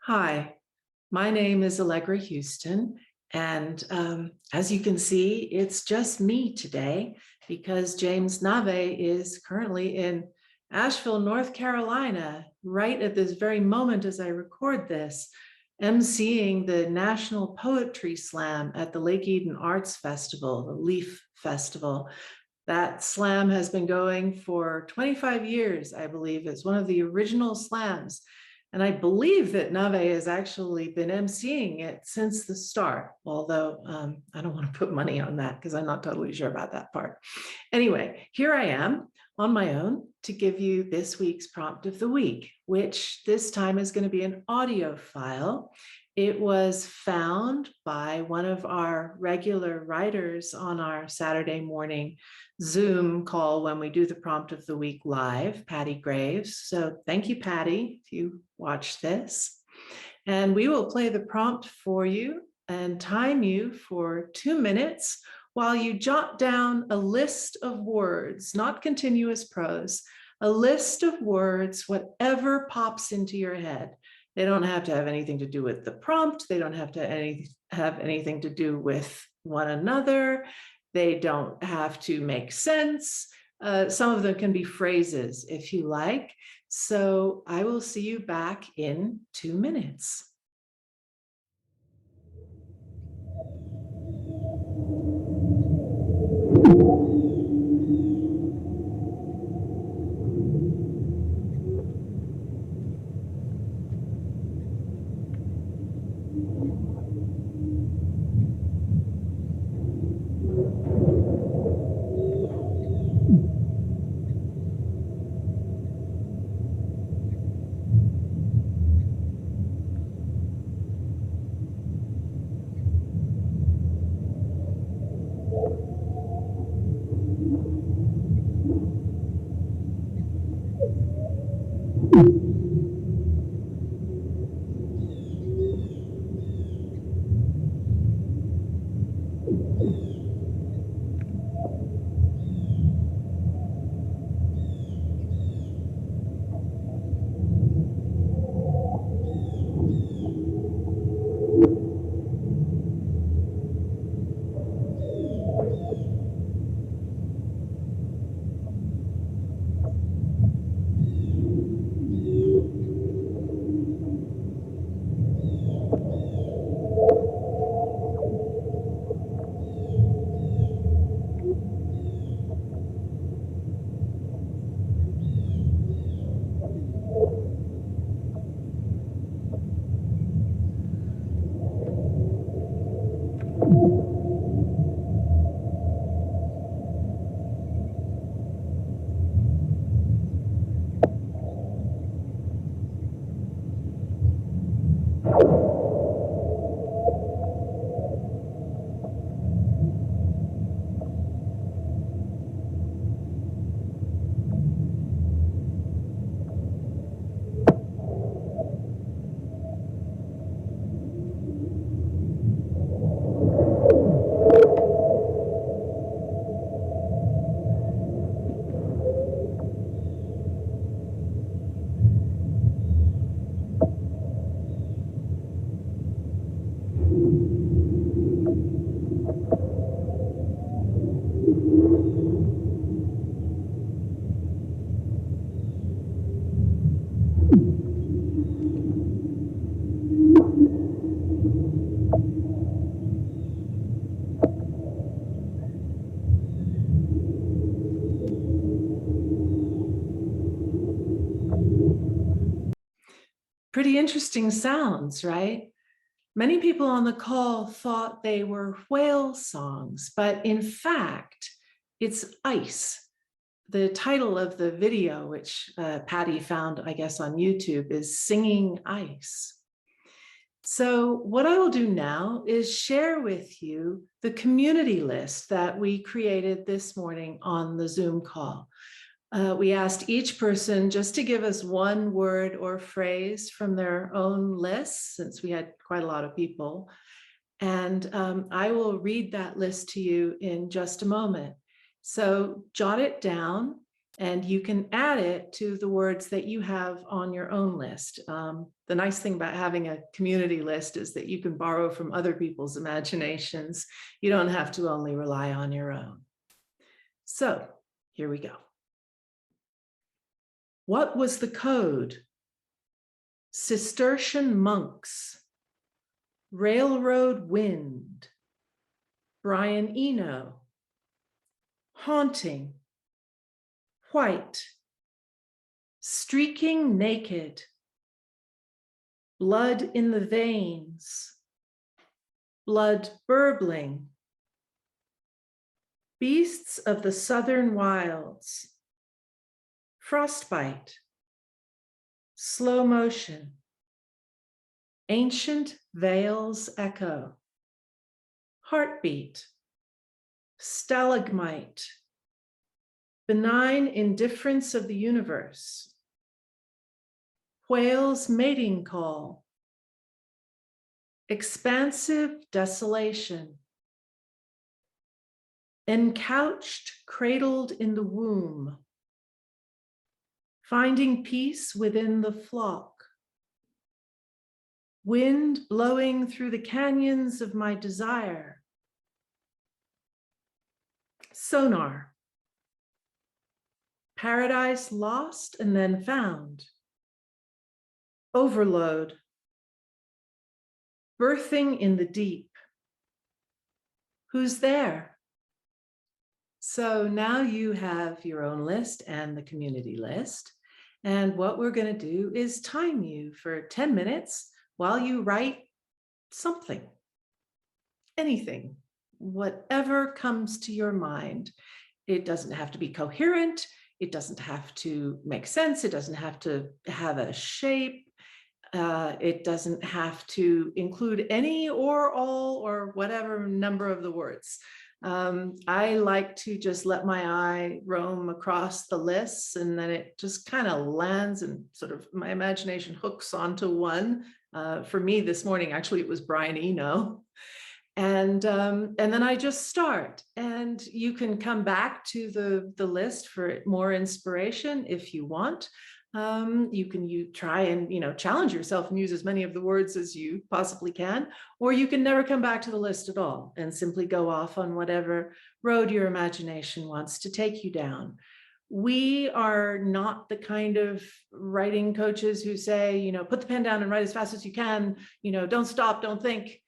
Hi, my name is Allegra Houston, and as you can see, it's just me today because James Navé is currently in Asheville, North Carolina, right at this very moment as I record this, emceeing the National Poetry Slam at the Lake Eden Arts Festival, the LEAF Festival. That slam has been going for 25 years, I believe. It's one of the original slams. And I believe that Navé has actually been emceeing it since the start, although I don't want to put money on that because I'm not totally sure about that part. Anyway, here I am on my own to give you this week's prompt of the week, which this time is going to be an audio file. It was found by one of our regular writers on our Saturday morning Zoom call when we do the prompt of the week live, Patty Graves. So thank you, Patty, if you watch this. And we will play the prompt for you and time you for 2 minutes while you jot down a list of words, not continuous prose, a list of words, whatever pops into your head. They don't have to have anything to do with the prompt. They don't have to have anything to do with one another. They don't have to make sense. Some of them can be phrases if you like. So I will see you back in 2 minutes. Pretty interesting sounds, right? Many people on the call thought they were whale songs, but in fact, it's ice. The title of the video, which Patty found, I guess, on YouTube, is Singing Ice. So what I will do now is share with you the community list that we created this morning on the Zoom call. We asked each person just to give us one word or phrase from their own list, since we had quite a lot of people. And I will read that list to you in just a moment. So jot it down and you can add it to the words that you have on your own list. The nice thing about having a community list is that you can borrow from other people's imaginations. You don't have to only rely on your own. So here we go. What was the code? Cistercian monks, railroad wind, Brian Eno, haunting, white, streaking naked, blood in the veins, blood burbling, beasts of the southern wilds, frostbite, slow motion, ancient veils echo, heartbeat, stalagmite, benign indifference of the universe, whale's mating call, expansive desolation, encouched, cradled in the womb, finding peace within the flock, wind blowing through the canyons of my desire, sonar, paradise lost and then found, overload, birthing in the deep, who's there? So now you have your own list and the community list. And what we're going to do is time you for 10 minutes while you write something, anything, whatever comes to your mind. It doesn't have to be coherent. It doesn't have to make sense. It doesn't have to have a shape. It doesn't have to include any or all or whatever number of the words. I like to just let my eye roam across the lists, and then it just kind of lands and sort of my imagination hooks onto one. For me this morning, actually, it was Brian Eno. And then I just start, and you can come back to the list for more inspiration if you want. You try and challenge yourself and use as many of the words as you possibly can, or you can never come back to the list at all and simply go off on whatever road your imagination wants to take you down. We are not the kind of writing coaches who say, put the pen down and write as fast as you can, don't stop, don't think.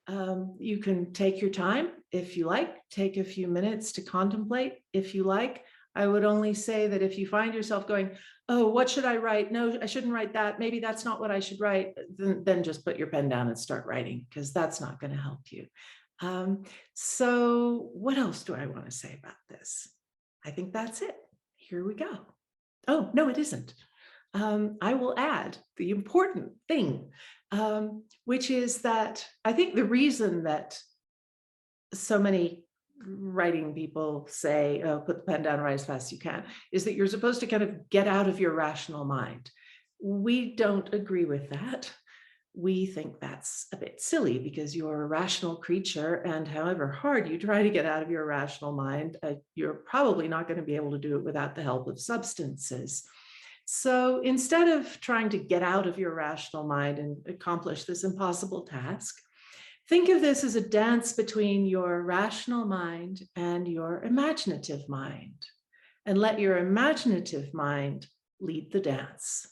You can take your time if you like, take a few minutes to contemplate if you like. I would only say that if you find yourself going, oh, what should I write? No, I shouldn't write that. Maybe that's not what I should write. Then just put your pen down and start writing, because that's not going to help you. So what else do I want to say about this? I think that's it. Here we go. Oh, no, it isn't. I will add the important thing, which is that I think the reason that so many writing people say, oh, put the pen down, write as fast as you can, is that you're supposed to kind of get out of your rational mind. We don't agree with that. We think that's a bit silly, because you're a rational creature, and however hard you try to get out of your rational mind, you're probably not going to be able to do it without the help of substances. So instead of trying to get out of your rational mind and accomplish this impossible task, think of this as a dance between your rational mind and your imaginative mind, and let your imaginative mind lead the dance.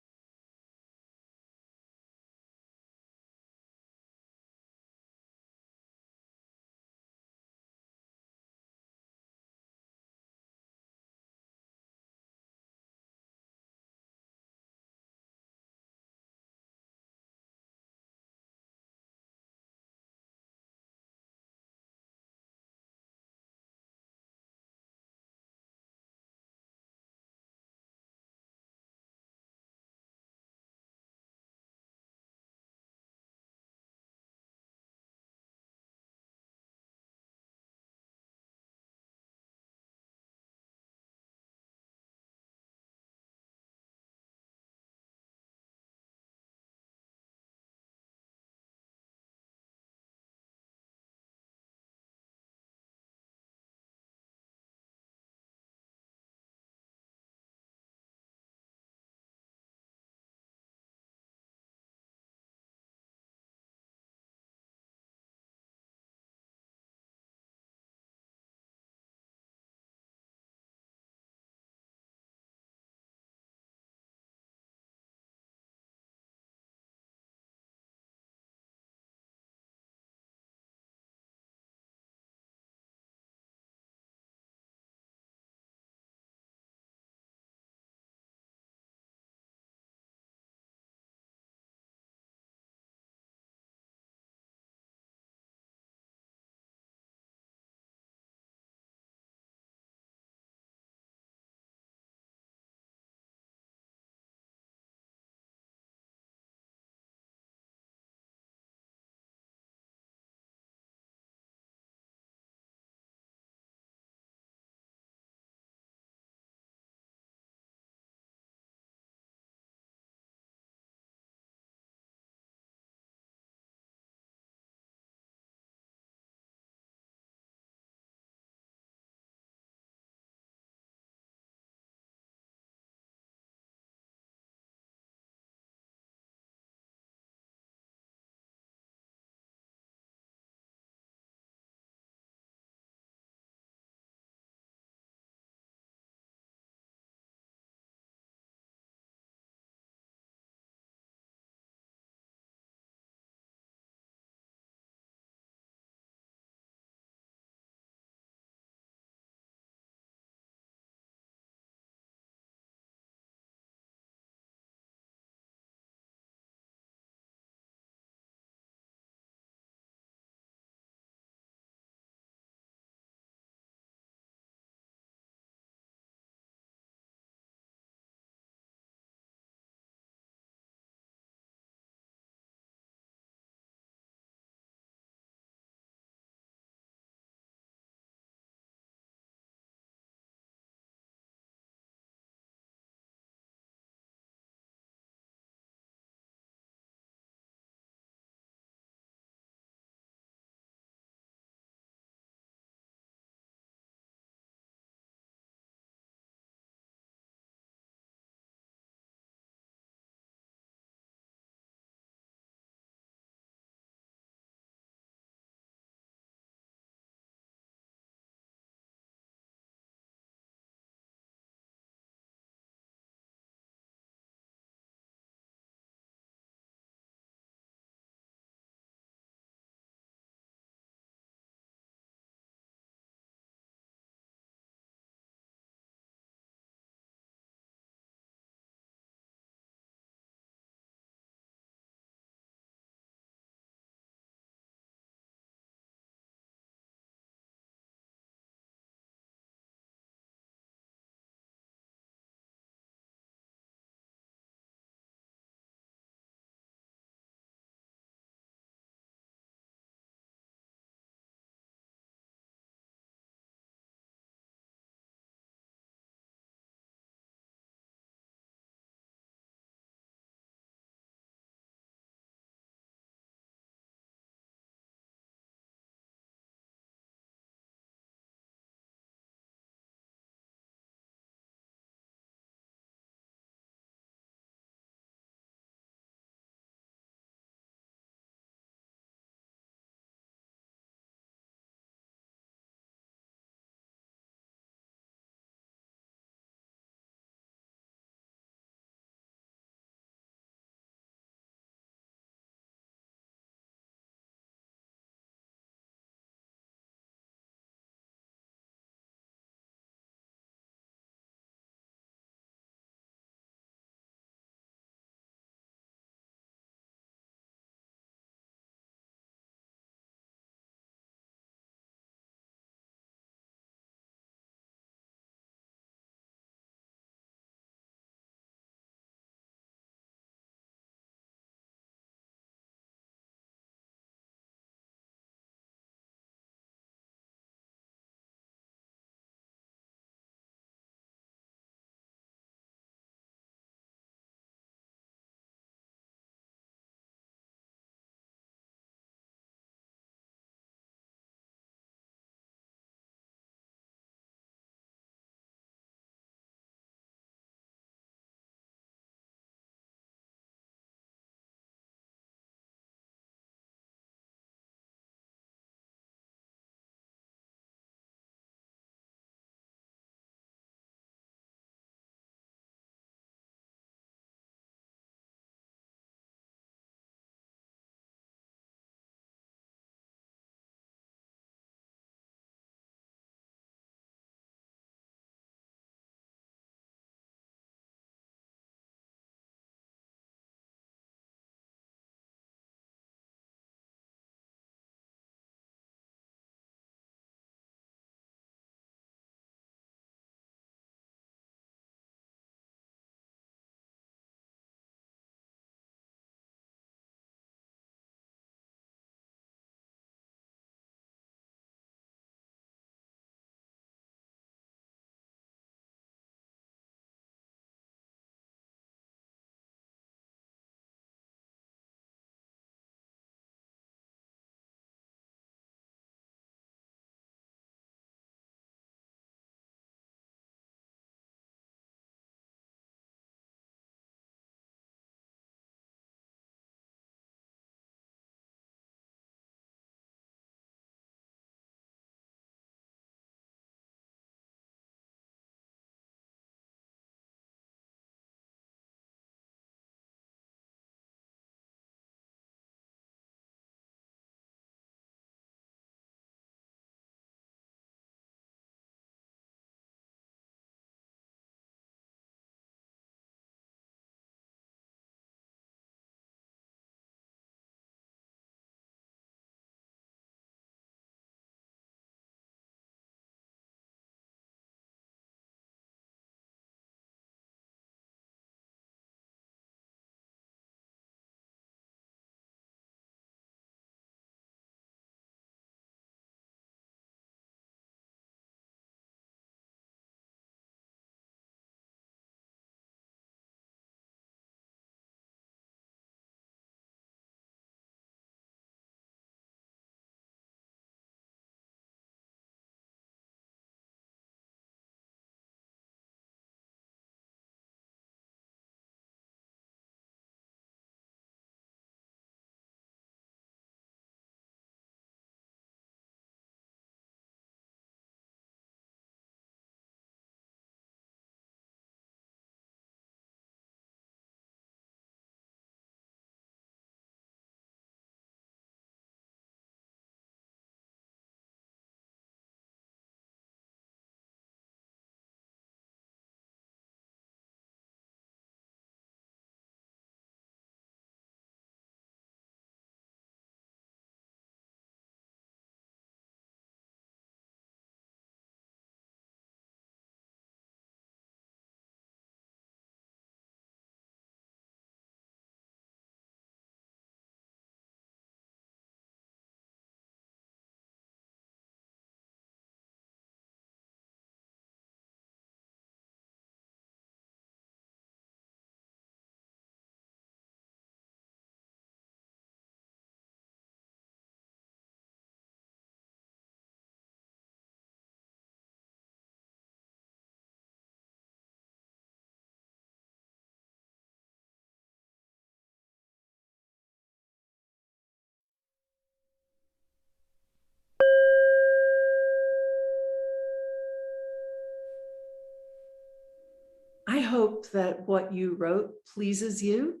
hope that what you wrote pleases you.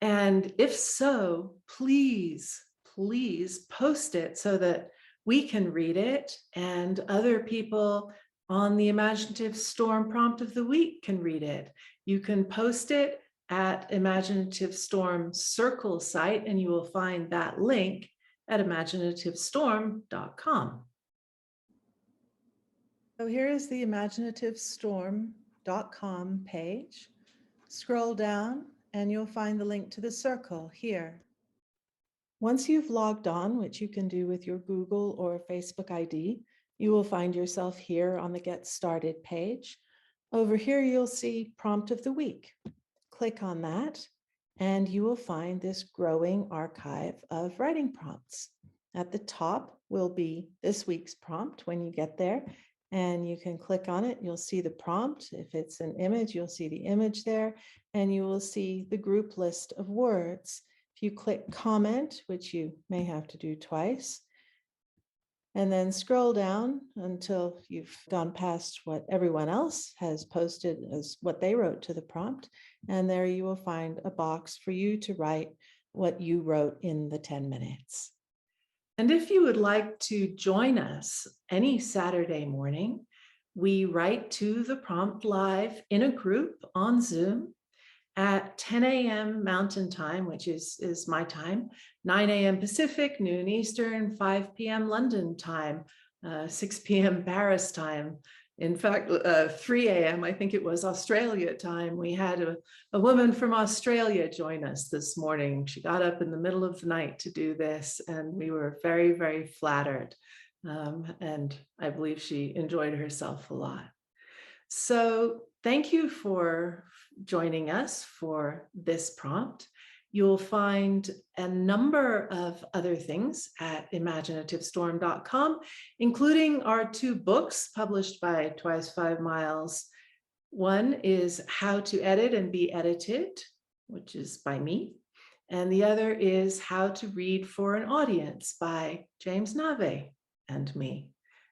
And if so, please, please post it so that we can read it and other people on the Imaginative Storm Prompt of the Week can read it. You can post it at Imaginative Storm Circle site, and you will find that link at imaginativestorm.com. So here is the imaginativestorm.com page. Scroll down and you'll find the link to the circle here. Once you've logged on, which you can do with your Google or Facebook ID, you will find yourself here on the Get Started page. Over here, you'll see Prompt of the Week. Click on that, and you will find this growing archive of writing prompts. At the top will be this week's prompt when you get there, and you can click on it. You'll see the prompt. If it's an image, you'll see the image there, and you will see the group list of words. If you click comment, which you may have to do twice, and then scroll down until you've gone past what everyone else has posted as what they wrote to the prompt. And there you will find a box for you to write what you wrote in the 10 minutes. And if you would like to join us any Saturday morning, we write to the prompt live in a group on Zoom at 10 a.m. Mountain Time, which is my time, 9 a.m. Pacific, noon Eastern, 5 p.m. London time, 6 p.m. Paris time. In fact, 3 a.m., I think it was Australia time. We had a woman from Australia join us this morning. She got up in the middle of the night to do this, and we were very, very flattered. And I believe she enjoyed herself a lot. So thank you for joining us for this prompt. You'll find a number of other things at imaginativestorm.com, including our 2 books published by Twice 5 Miles. One is How to Edit and Be Edited, which is by me. And the other is How to Read for an Audience by James Navé and me.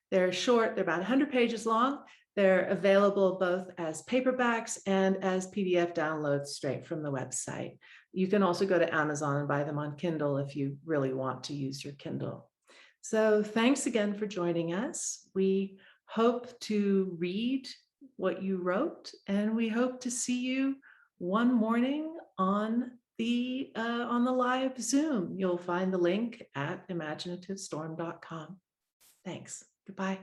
They're short, they're about 100 pages long. They're available both as paperbacks and as PDF downloads straight from the website. You can also go to Amazon and buy them on Kindle if you really want to use your Kindle. So thanks again for joining us. We hope to read what you wrote, and we hope to see you one morning on the live Zoom. You'll find the link at imaginativestorm.com. Thanks. Goodbye.